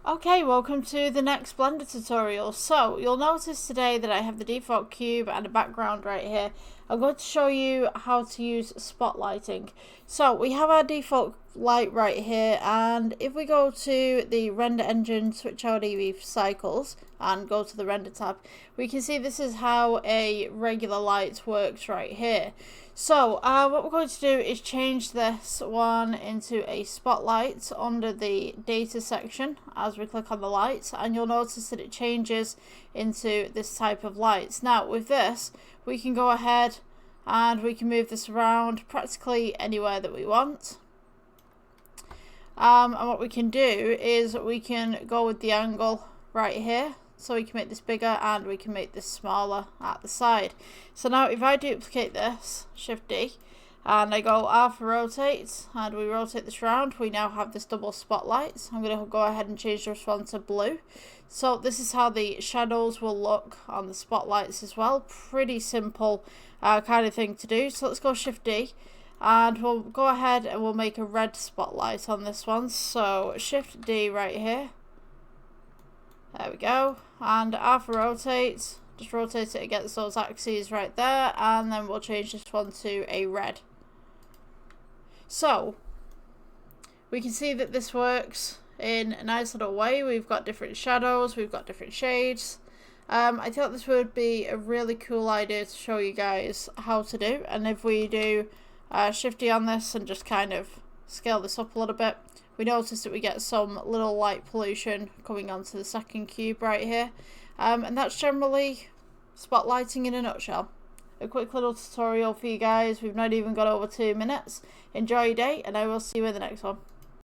Okay, welcome to the next Blender tutorial. So, you'll notice today that I have the default cube and a background right here. I'm going to show you how to use spotlighting. So, we have our default light right here, and if we go to the render engine, switch out EV cycles, and go to the render tab, we can see this is how a regular light works right here. So what we're going to do is change this one into a spotlight under the data section as we click on the lights, and you'll notice that it changes into this type of lights. Now with this we can go ahead and we can move this around practically anywhere that we want. And what we can do is we can go with the angle right here. So we can make this bigger and we can make this smaller at the side. So now if I duplicate this, Shift D, and I go R for rotate, and we rotate this round, we now have this double spotlight. I'm going to go ahead and change this one to blue. So this is how the shadows will look on the spotlights as well. Pretty simple kind of thing to do. So let's go Shift D, and we'll go ahead and we'll make a red spotlight on this one. So Shift D right here. There we go, and R for rotate, just rotate it against those axes right there, and then we'll change this one to a red. So we can see that this works in a nice little way. We've got different shadows, we've got different shades. I thought this would be a really cool idea to show you guys how to do, and if we do Shift D on this and just kind of scale this up a little bit, we notice that we get some little light pollution coming onto the second cube right here. And that's generally spotlighting in a nutshell. A quick little tutorial for you guys. We've not even got over 2 minutes. Enjoy your day, and I will see you in the next one.